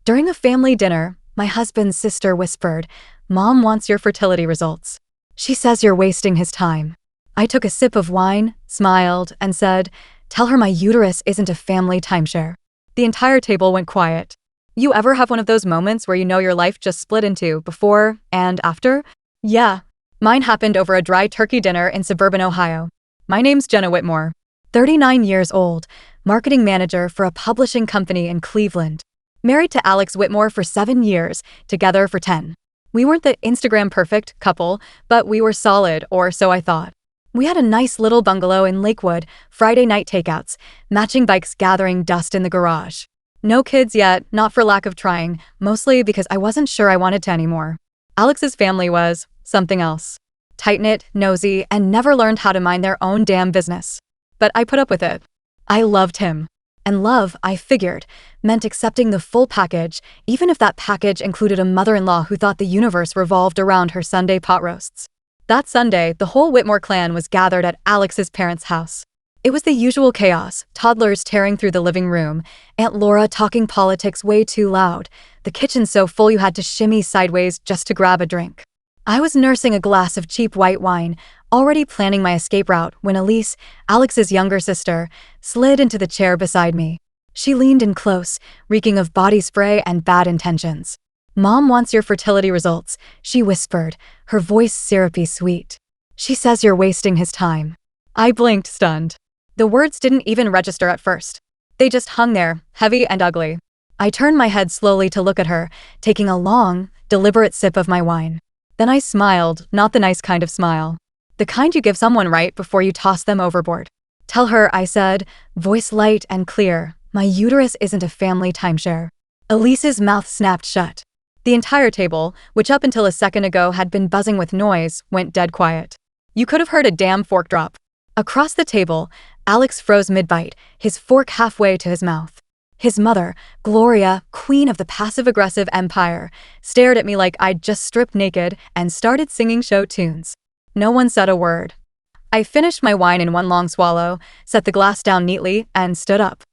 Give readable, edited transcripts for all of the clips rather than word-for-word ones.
During a family dinner, my husband's sister whispered, "Mom wants your fertility results. She says you're wasting his time." I took a sip of wine, smiled, and said, "Tell her my uterus isn't a family timeshare." The entire table went quiet. You ever have one of those moments where you know your life just split into before and after? Yeah. Mine happened over a dry turkey dinner in suburban Ohio. My name's Jenna Whitmore, 39 years old, marketing manager for a publishing company in Cleveland. Married to Alex Whitmore for 7 years, together for 10. We weren't the Instagram perfect couple, but we were solid, or so I thought. We had a nice little bungalow in Lakewood, Friday night takeouts, matching bikes gathering dust in the garage. No kids yet, not for lack of trying, mostly because I wasn't sure I wanted to anymore. Alex's family was something else. Tight-knit, nosy, and never learned how to mind their own damn business. But I put up with it. I loved him. And love, I figured, meant accepting the full package, even if that package included a mother-in-law who thought the universe revolved around her Sunday pot roasts. That Sunday, the whole Whitmore clan was gathered at Alex's parents' house. It was the usual chaos, toddlers tearing through the living room, Aunt Laura talking politics way too loud, the kitchen so full you had to shimmy sideways just to grab a drink. I was nursing a glass of cheap white wine, already planning my escape route when Elise, Alex's younger sister, slid into the chair beside me. She leaned in close, reeking of body spray and bad intentions. "Mom wants your fertility results," she whispered, her voice syrupy sweet. "She says you're wasting his time." I blinked, stunned. The words didn't even register at first. They just hung there, heavy and ugly. I turned my head slowly to look at her, taking a long, deliberate sip of my wine. Then I smiled, not the nice kind of smile. The kind you give someone right before you toss them overboard. "Tell her," I said, voice light and clear, "my uterus isn't a family timeshare." Elise's mouth snapped shut. The entire table, which up until a second ago had been buzzing with noise, went dead quiet. You could have heard a damn fork drop. Across the table, Alex froze mid-bite, his fork halfway to his mouth. His mother, Gloria, queen of the passive-aggressive empire, stared at me like I'd just stripped naked and started singing show tunes. No one said a word. I finished my wine in one long swallow, set the glass down neatly, and stood up.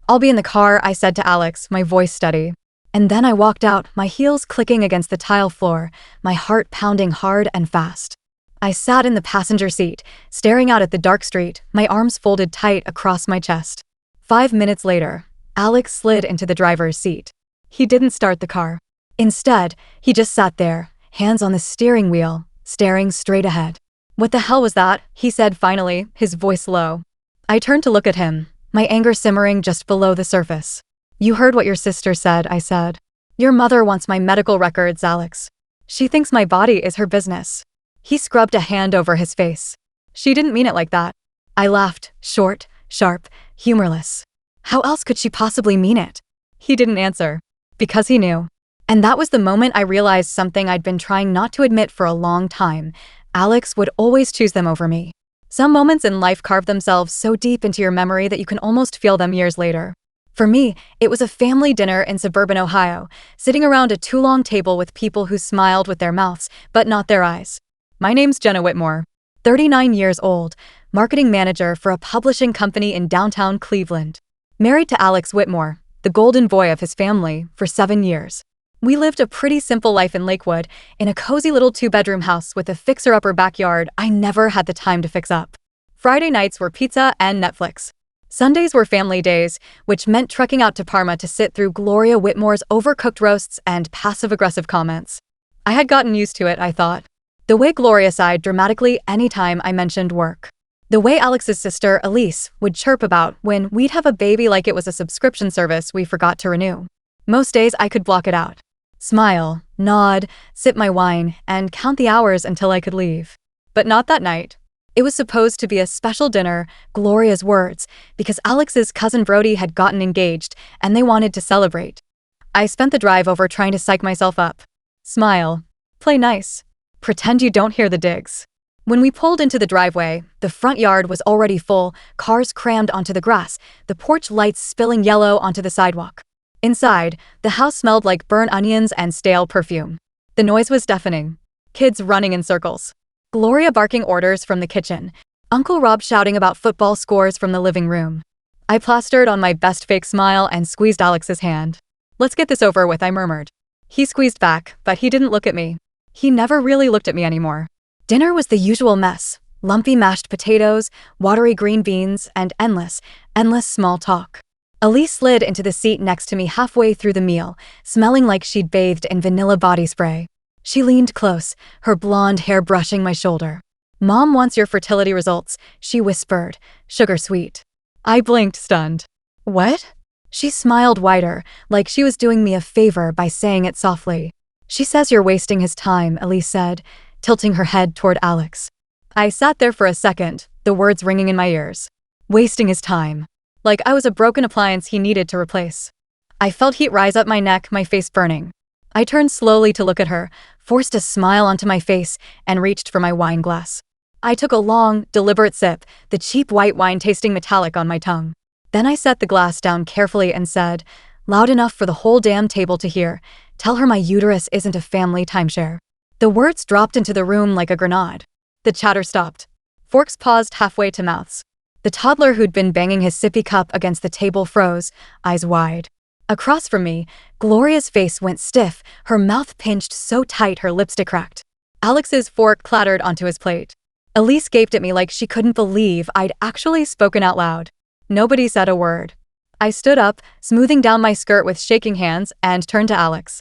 "I'll be in the car," I said to Alex, my voice steady. And then I walked out, my heels clicking against the tile floor, my heart pounding hard and fast. I sat in the passenger seat, staring out at the dark street, my arms folded tight across my chest. 5 minutes later, Alex slid into the driver's seat. He didn't start the car. Instead, he just sat there, hands on the steering wheel, staring straight ahead. "What the hell was that?" he said finally, his voice low. I turned to look at him, my anger simmering just below the surface. "You heard what your sister said," I said. "Your mother wants my medical records, Alex. She thinks my body is her business." He scrubbed a hand over his face. "She didn't mean it like that." I laughed, short, sharp, humorless. How else could she possibly mean it? He didn't answer. Because he knew. And that was the moment I realized something I'd been trying not to admit for a long time. Alex would always choose them over me. Some moments in life carve themselves so deep into your memory that you can almost feel them years later. For me, it was a family dinner in suburban Ohio, sitting around a too long table with people who smiled with their mouths, but not their eyes. My name's Jenna Whitmore, 39 years old, marketing manager for a publishing company in downtown Cleveland. Married to Alex Whitmore, the golden boy of his family, for 7 years. We lived a pretty simple life in Lakewood, in a cozy little 2-bedroom house with a fixer-upper backyard I never had the time to fix up. Friday nights were pizza and Netflix. Sundays were family days, which meant trekking out to Parma to sit through Gloria Whitmore's overcooked roasts and passive-aggressive comments. I had gotten used to it, I thought. The way Gloria sighed dramatically anytime I mentioned work. The way Alex's sister, Elise, would chirp about when we'd have a baby like it was a subscription service we forgot to renew. Most days I could block it out. Smile, nod, sip my wine, and count the hours until I could leave. But not that night. It was supposed to be a special dinner, Gloria's words, because Alex's cousin Brody had gotten engaged, and they wanted to celebrate. I spent the drive over trying to psych myself up. Smile. Play nice. Pretend you don't hear the digs. When we pulled into the driveway, the front yard was already full, cars crammed onto the grass, the porch lights spilling yellow onto the sidewalk. Inside, the house smelled like burnt onions and stale perfume. The noise was deafening. Kids running in circles. Gloria barking orders from the kitchen. Uncle Rob shouting about football scores from the living room. I plastered on my best fake smile and squeezed Alex's hand. Let's get this over with, I murmured. He squeezed back, but he didn't look at me. He never really looked at me anymore. Dinner was the usual mess. Lumpy mashed potatoes, watery green beans, and endless small talk. Elise slid into the seat next to me halfway through the meal, smelling like she'd bathed in vanilla body spray. She leaned close, her blonde hair brushing my shoulder. Mom wants your fertility results, she whispered, sugar sweet. I blinked, stunned. What? She smiled wider, like she was doing me a favor by saying it softly. She says you're wasting his time, Elise said, tilting her head toward Alex. I sat there for a second, the words ringing in my ears. Wasting his time. Like I was a broken appliance he needed to replace. I felt heat rise up my neck, my face burning. I turned slowly to look at her, forced a smile onto my face, and reached for my wine glass. I took a long, deliberate sip, the cheap white wine tasting metallic on my tongue. Then I set the glass down carefully and said, loud enough for the whole damn table to hear, tell her my uterus isn't a family timeshare. The words dropped into the room like a grenade. The chatter stopped. Forks paused halfway to mouths. The toddler who'd been banging his sippy cup against the table froze, eyes wide. Across from me, Gloria's face went stiff, her mouth pinched so tight her lipstick cracked. Alex's fork clattered onto his plate. Elise gaped at me like she couldn't believe I'd actually spoken out loud. Nobody said a word. I stood up, smoothing down my skirt with shaking hands, and turned to Alex.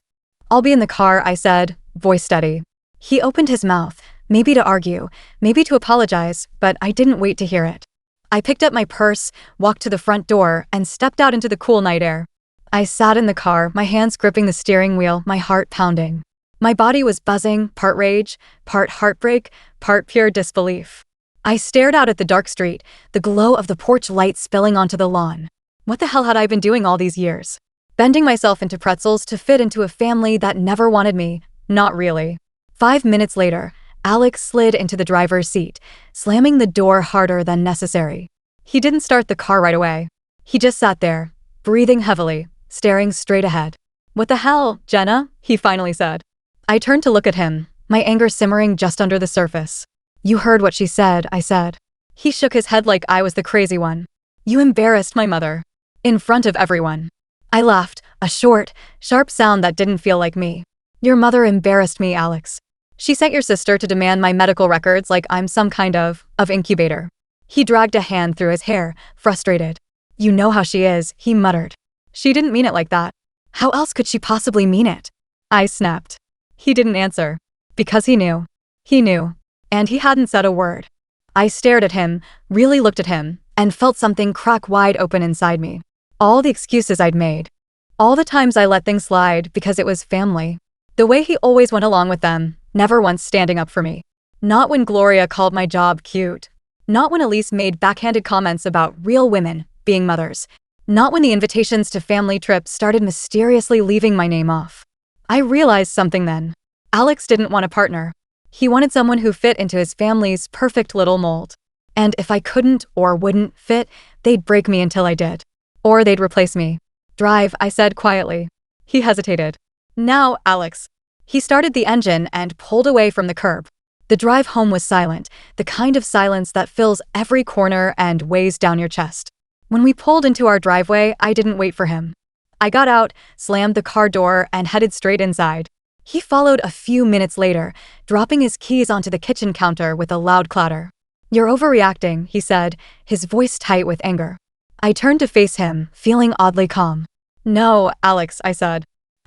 I'll be in the car, I said, voice steady. He opened his mouth, maybe to argue, maybe to apologize, but I didn't wait to hear it. I picked up my purse, walked to the front door, and stepped out into the cool night air. I sat in the car, my hands gripping the steering wheel, my heart pounding. My body was buzzing, part rage, part heartbreak, part pure disbelief. I stared out at the dark street, the glow of the porch light spilling onto the lawn. What the hell had I been doing all these years? Bending myself into pretzels to fit into a family that never wanted me? Not really. 5 minutes later, Alex slid into the driver's seat, slamming the door harder than necessary. He didn't start the car right away. He just sat there, breathing heavily, staring straight ahead. What the hell, Jenna? He finally said. I turned to look at him, my anger simmering just under the surface. You heard what she said, I said. He shook his head like I was the crazy one. You embarrassed my mother. In front of everyone. I laughed, a short, sharp sound that didn't feel like me. Your mother embarrassed me, Alex. She sent your sister to demand my medical records like I'm some kind of incubator. He dragged a hand through his hair, frustrated. You know how she is, he muttered. She didn't mean it like that. How else could she possibly mean it? I snapped. He didn't answer. Because he knew. He knew. And he hadn't said a word. I stared at him, really looked at him, and felt something crack wide open inside me. All the excuses I'd made. All the times I let things slide because it was family. The way he always went along with them, never once standing up for me. Not when Gloria called my job cute. Not when Elise made backhanded comments about real women being mothers. Not when the invitations to family trips started mysteriously leaving my name off. I realized something then. Alex didn't want a partner. He wanted someone who fit into his family's perfect little mold. And if I couldn't or wouldn't fit, they'd break me until I did. Or they'd replace me. Drive, I said quietly. He hesitated. Now, Alex. He started the engine and pulled away from the curb. The drive home was silent, the kind of silence that fills every corner and weighs down your chest. When we pulled into our driveway, I didn't wait for him. I got out, slammed the car door, and headed straight inside. He followed a few minutes later, dropping his keys onto the kitchen counter with a loud clatter. You're overreacting, he said, his voice tight with anger. I turned to face him, feeling oddly calm. No, Alex, I said.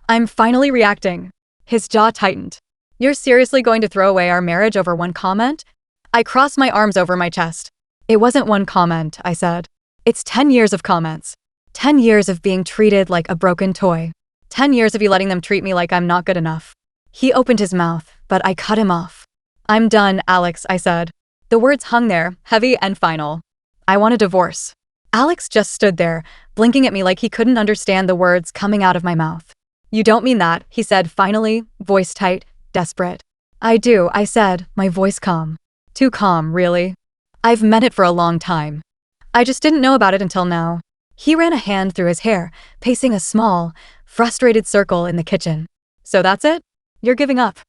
I'm finally reacting. His jaw tightened. You're seriously going to throw away our marriage over one comment? I crossed my arms over my chest. It wasn't one comment, I said. It's 10 years of comments. 10 years of being treated like a broken toy. 10 years of you letting them treat me like I'm not good enough. He opened his mouth, but I cut him off. I'm done, Alex, I said. The words hung there, heavy and final. I want a divorce. Alex just stood there, blinking at me like he couldn't understand the words coming out of my mouth. You don't mean that, he said finally, voice tight, desperate. I do, I said, my voice calm. Too calm, really. I've meant it for a long time. I just didn't know about it until now. He ran a hand through his hair, pacing a small, frustrated circle in the kitchen. So that's it? You're giving up.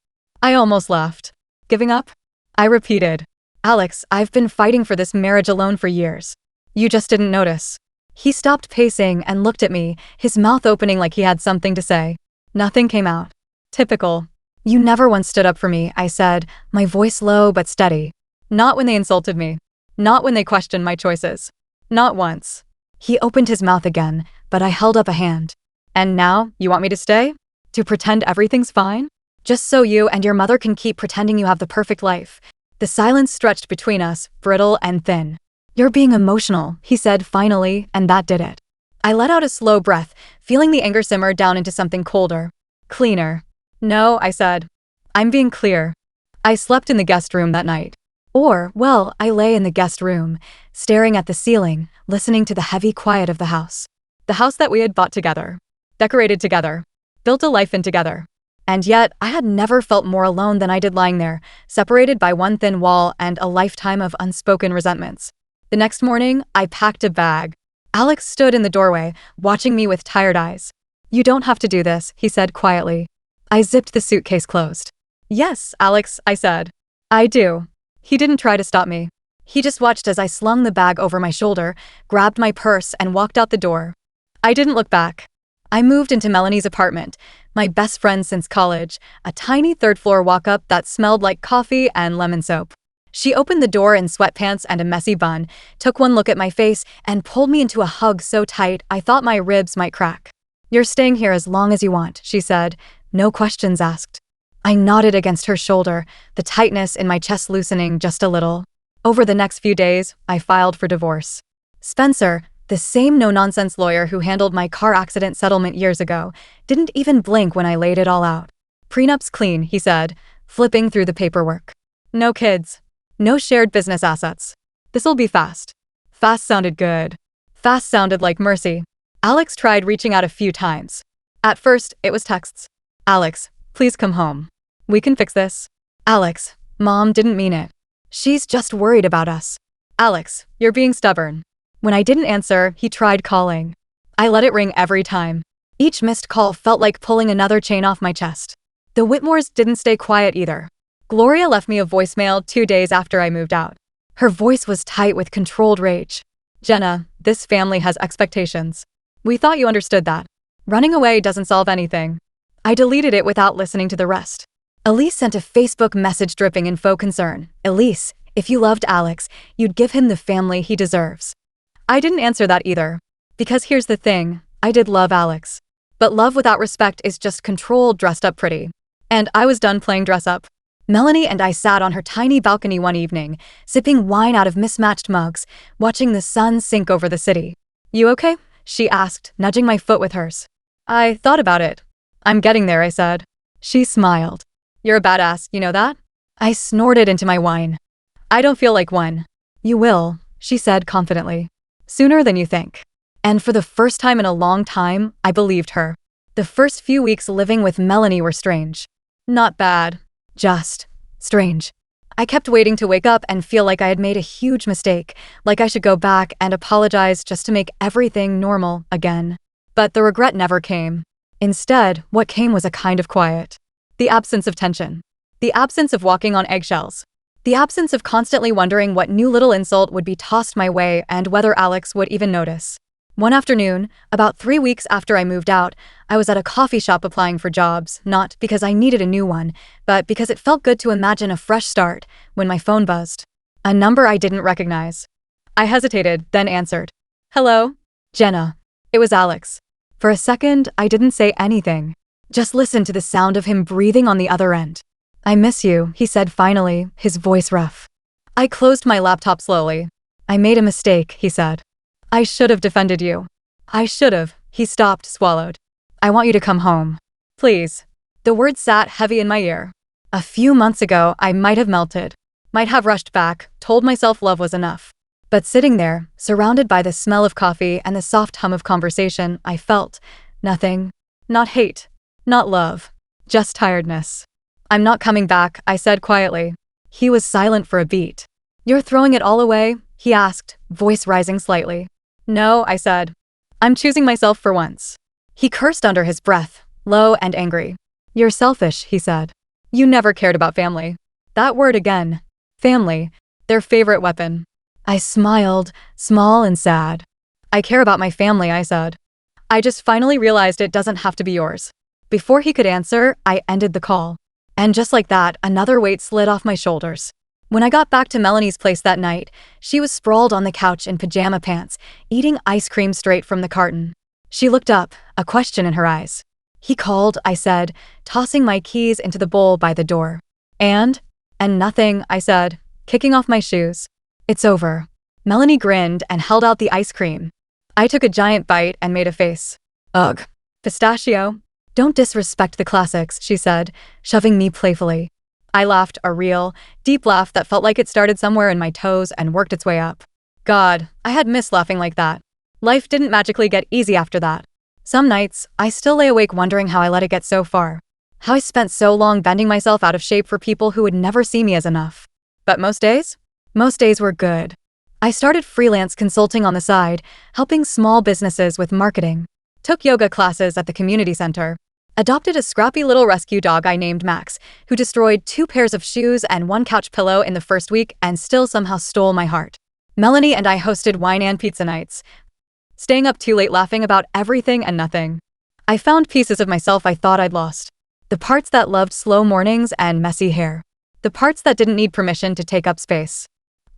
I almost laughed. Giving up? I repeated. Alex, I've been fighting for this marriage alone for years. You just didn't notice. He stopped pacing and looked at me, his mouth opening like he had something to say. Nothing came out. Typical. You never once stood up for me, I said, my voice low but steady. Not when they insulted me. Not when they questioned my choices. Not once. He opened his mouth again, but I held up a hand. And now, you want me to stay? To pretend everything's fine? Just so you and your mother can keep pretending you have the perfect life. The silence stretched between us, brittle and thin. You're being emotional, he said finally, and that did it. I let out a slow breath, feeling the anger simmer down into something colder. Cleaner. No, I said. I'm being clear. I slept in the guest room that night. Well, I lay in the guest room, staring at the ceiling, listening to the heavy quiet of the house. The house that we had bought together. Decorated together. Built a life in together. And yet, I had never felt more alone than I did lying there, separated by one thin wall and a lifetime of unspoken resentments. The next morning, I packed a bag. Alex stood in the doorway, watching me with tired eyes. You don't have to do this, he said quietly. I zipped the suitcase closed. Yes, Alex, I said. I do. He didn't try to stop me. He just watched as I slung the bag over my shoulder, grabbed my purse, and walked out the door. I didn't look back. I moved into Melanie's apartment, my best friend since college, a tiny third-floor walk-up that smelled like coffee and lemon soap. She opened the door in sweatpants and a messy bun, took one look at my face, and pulled me into a hug so tight I thought my ribs might crack. You're staying here as long as you want, she said, no questions asked. I nodded against her shoulder, the tightness in my chest loosening just a little. Over the next few days, I filed for divorce. Spencer, the same no-nonsense lawyer who handled my car accident settlement years ago, didn't even blink when I laid it all out. Prenup's clean, he said, flipping through the paperwork. No kids. No shared business assets. This'll be fast. Fast sounded good. Fast sounded like mercy. Alex tried reaching out a few times. At first, it was texts. Alex, please come home. We can fix this. Alex, Mom didn't mean it. She's just worried about us. Alex, you're being stubborn. When I didn't answer, he tried calling. I let it ring every time. Each missed call felt like pulling another chain off my chest. The Whitmores didn't stay quiet either. Gloria left me a voicemail 2 days after I moved out. Her voice was tight with controlled rage. Jenna, this family has expectations. We thought you understood that. Running away doesn't solve anything. I deleted it without listening to the rest. Elise sent a Facebook message dripping in faux concern. Elise, if you loved Alex, you'd give him the family he deserves. I didn't answer that either. Because here's the thing, I did love Alex. But love without respect is just control dressed up pretty. And I was done playing dress up. Melanie and I sat on her tiny balcony one evening, sipping wine out of mismatched mugs, watching the sun sink over the city. You okay? She asked, nudging my foot with hers. I thought about it. I'm getting there, I said. She smiled. You're a badass, you know that? I snorted into my wine. I don't feel like one. You will, she said confidently. Sooner than you think. And for the first time in a long time, I believed her. The first few weeks living with Melanie were strange. Not bad. Just strange. I kept waiting to wake up and feel like I had made a huge mistake, like I should go back and apologize just to make everything normal again. But the regret never came. Instead, what came was a kind of quiet. The absence of tension. The absence of walking on eggshells. The absence of constantly wondering what new little insult would be tossed my way and whether Alex would even notice. One afternoon, about 3 weeks after I moved out, I was at a coffee shop applying for jobs, not because I needed a new one, but because it felt good to imagine a fresh start, when my phone buzzed. A number I didn't recognize. I hesitated, then answered. Hello? Jenna. It was Alex. For a second, I didn't say anything. Just listened to the sound of him breathing on the other end. I miss you, he said finally, his voice rough. I closed my laptop slowly. I made a mistake, he said. I should have defended you. I should have. He stopped, swallowed. I want you to come home. Please. The word sat heavy in my ear. A few months ago, I might have melted. Might have rushed back, told myself love was enough. But sitting there, surrounded by the smell of coffee and the soft hum of conversation, I felt nothing. Not hate. Not love. Just tiredness. I'm not coming back, I said quietly. He was silent for a beat. You're throwing it all away? He asked, voice rising slightly. No, I said. I'm choosing myself for once. He cursed under his breath, low and angry. You're selfish, he said. You never cared about family. That word again. Family. Their favorite weapon. I smiled, small and sad. I care about my family, I said. I just finally realized it doesn't have to be yours. Before he could answer, I ended the call. And just like that, another weight slid off my shoulders. When I got back to Melanie's place that night, she was sprawled on the couch in pajama pants, eating ice cream straight from the carton. She looked up, a question in her eyes. He called, I said, tossing my keys into the bowl by the door. And nothing, I said, kicking off my shoes. It's over. Melanie grinned and held out the ice cream. I took a giant bite and made a face. Ugh. Pistachio. Don't disrespect the classics, she said, shoving me playfully. I laughed, a real, deep laugh that felt like it started somewhere in my toes and worked its way up. God, I had missed laughing like that. Life didn't magically get easy after that. Some nights, I still lay awake wondering how I let it get so far. How I spent so long bending myself out of shape for people who would never see me as enough. But most days were good. I started freelance consulting on the side, helping small businesses with marketing. Took yoga classes at the community center. Adopted a scrappy little rescue dog I named Max, who destroyed 2 pairs of shoes and 1 couch pillow in the first week and still somehow stole my heart. Melanie and I hosted wine and pizza nights, staying up too late laughing about everything and nothing. I found pieces of myself I thought I'd lost. The parts that loved slow mornings and messy hair. The parts that didn't need permission to take up space.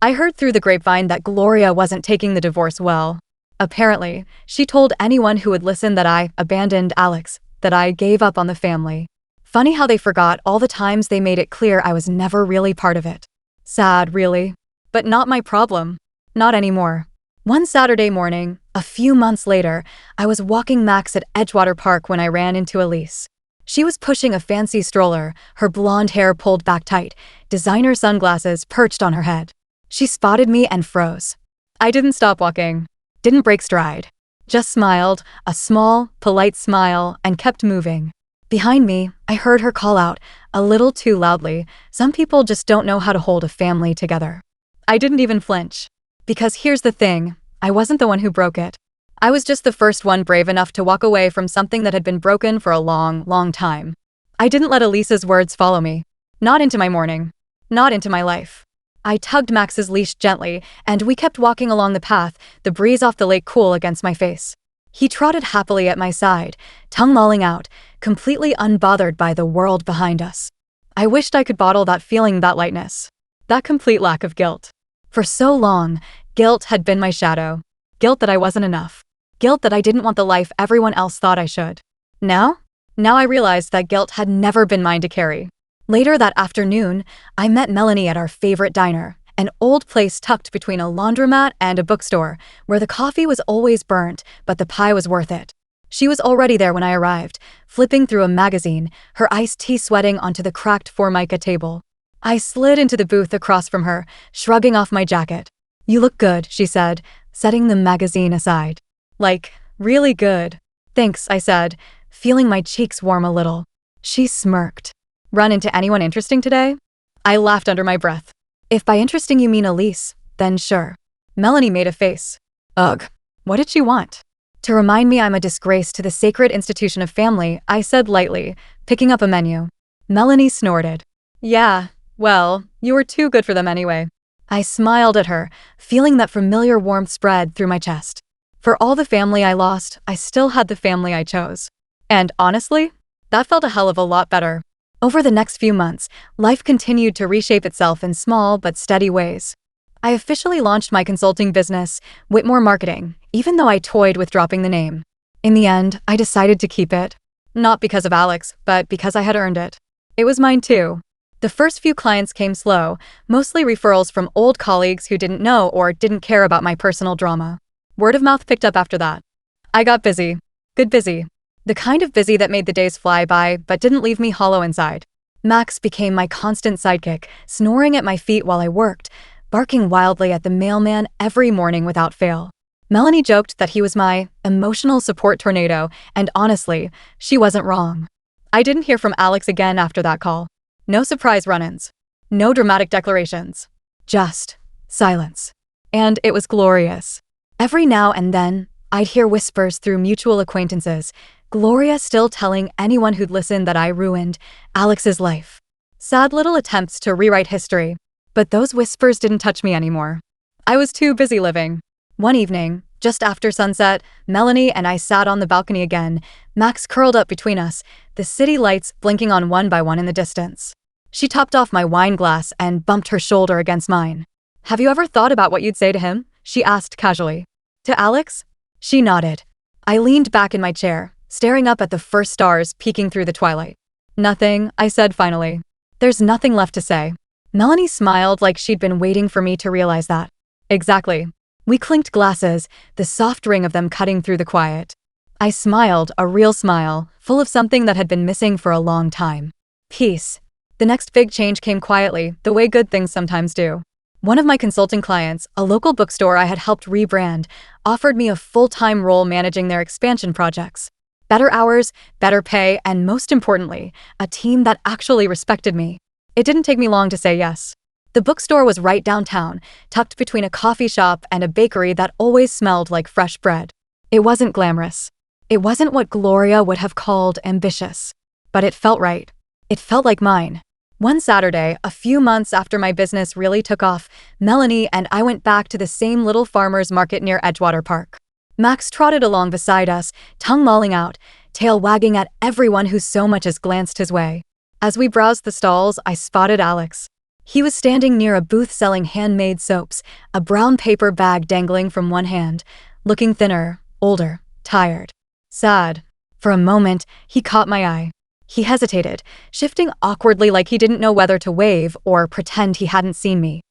I heard through the grapevine that Gloria wasn't taking the divorce well. Apparently, she told anyone who would listen that I abandoned Alex, that I gave up on the family. Funny how they forgot all the times they made it clear I was never really part of it. Sad, really. But not my problem. Not anymore. One Saturday morning, a few months later, I was walking Max at Edgewater Park when I ran into Elise. She was pushing a fancy stroller, her blonde hair pulled back tight, designer sunglasses perched on her head. She spotted me and froze. I didn't stop walking. Didn't break stride. Just smiled, a small, polite smile, and kept moving. Behind me, I heard her call out, a little too loudly, some people just don't know how to hold a family together. I didn't even flinch. Because here's the thing, I wasn't the one who broke it. I was just the first one brave enough to walk away from something that had been broken for a long, long time. I didn't let Elisa's words follow me. Not into my morning. Not into my life. I tugged Max's leash gently, and we kept walking along the path, the breeze off the lake cool against my face. He trotted happily at my side, tongue lolling out, completely unbothered by the world behind us. I wished I could bottle that feeling, that lightness. That complete lack of guilt. For so long, guilt had been my shadow. Guilt that I wasn't enough. Guilt that I didn't want the life everyone else thought I should. Now I realized that guilt had never been mine to carry. Later that afternoon, I met Melanie at our favorite diner, an old place tucked between a laundromat and a bookstore, where the coffee was always burnt, but the pie was worth it. She was already there when I arrived, flipping through a magazine, her iced tea sweating onto the cracked Formica table. I slid into the booth across from her, shrugging off my jacket. "You look good," she said, setting the magazine aside. "Like, really good." "Thanks," I said, feeling my cheeks warm a little. She smirked. "Run into anyone interesting today?" I laughed under my breath. "If by interesting you mean Elise, then sure." Melanie made a face. Ugh, what did she want? "To remind me I'm a disgrace to the sacred institution of family," I said lightly, picking up a menu. Melanie snorted. "Yeah, well, you were too good for them anyway." I smiled at her, feeling that familiar warmth spread through my chest. For all the family I lost, I still had the family I chose. And honestly, that felt a hell of a lot better. Over the next few months, life continued to reshape itself in small but steady ways. I officially launched my consulting business, Whitmore Marketing, even though I toyed with dropping the name. In the end, I decided to keep it. Not because of Alex, but because I had earned it. It was mine too. The first few clients came slow, mostly referrals from old colleagues who didn't know or didn't care about my personal drama. Word of mouth picked up after that. I got busy. Good busy. The kind of busy that made the days fly by but didn't leave me hollow inside. Max became my constant sidekick, snoring at my feet while I worked, barking wildly at the mailman every morning without fail. Melanie joked that he was my emotional support tornado, and honestly, she wasn't wrong. I didn't hear from Alex again after that call. No surprise run-ins. No dramatic declarations. Just silence. And it was glorious. Every now and then, I'd hear whispers through mutual acquaintances, Gloria still telling anyone who'd listen that I ruined Alex's life. Sad little attempts to rewrite history. But those whispers didn't touch me anymore. I was too busy living. One evening, Just after sunset, Melanie and I sat on the balcony again, Max curled up between us, the city lights blinking on one by one in the distance. She topped off my wine glass and bumped her shoulder against mine. "Have you ever thought about what you'd say to him?" she asked casually. "To Alex?" She nodded. I leaned back in my chair, staring up at the first stars peeking through the twilight. "Nothing," I said finally. "There's nothing left to say." Melanie smiled like she'd been waiting for me to realize that. "Exactly." We clinked glasses, the soft ring of them cutting through the quiet. I smiled, a real smile, full of something that had been missing for a long time. Peace. The next big change came quietly, the way good things sometimes do. One of my consulting clients, a local bookstore I had helped rebrand, offered me a full-time role managing their expansion projects. Better hours, better pay, and most importantly, a team that actually respected me. It didn't take me long to say yes. The bookstore was right downtown, tucked between a coffee shop and a bakery that always smelled like fresh bread. It wasn't glamorous. It wasn't what Gloria would have called ambitious. But it felt right. It felt like mine. One Saturday, a few months after my business really took off, Melanie and I went back to the same little farmer's market near Edgewater Park. Max trotted along beside us, tongue lolling out, tail wagging at everyone who so much as glanced his way. As we browsed the stalls, I spotted Alex. He was standing near a booth selling handmade soaps, a brown paper bag dangling from one hand, looking thinner, older, tired, sad. For a moment, he caught my eye. He hesitated, shifting awkwardly like he didn't know whether to wave or pretend he hadn't seen me.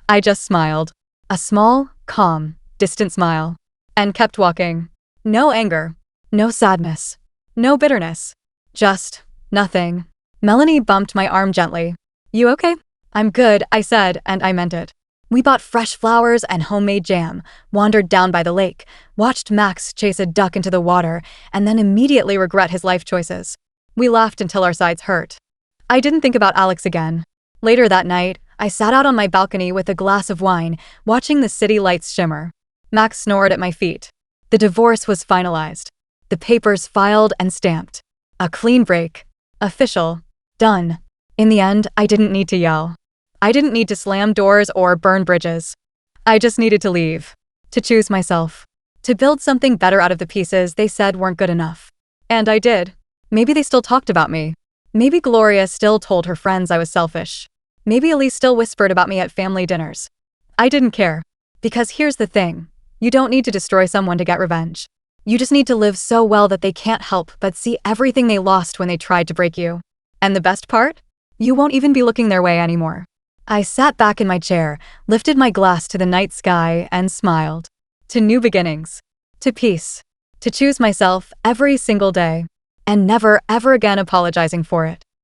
I just smiled. A small, calm, distant smile. And kept walking. No anger. No sadness. No bitterness. Just nothing. Melanie bumped my arm gently. "You okay?" "I'm good," I said, and I meant it. We bought fresh flowers and homemade jam, wandered down by the lake, watched Max chase a duck into the water, and then immediately regret his life choices. We laughed until our sides hurt. I didn't think about Alex again. Later that night, I sat out on my balcony with a glass of wine, watching the city lights shimmer. Max snored at my feet. The divorce was finalized. The papers filed and stamped. A clean break. Official. Done. In the end, I didn't need to yell. I didn't need to slam doors or burn bridges. I just needed to leave. To choose myself. To build something better out of the pieces they said weren't good enough. And I did. Maybe they still talked about me. Maybe Gloria still told her friends I was selfish. Maybe Elise still whispered about me at family dinners. I didn't care. Because here's the thing. You don't need to destroy someone to get revenge. You just need to live so well that they can't help but see everything they lost when they tried to break you. And the best part? You won't even be looking their way anymore. I sat back in my chair, lifted my glass to the night sky, and smiled. To new beginnings. To peace. To choose myself every single day. And never, ever again apologizing for it.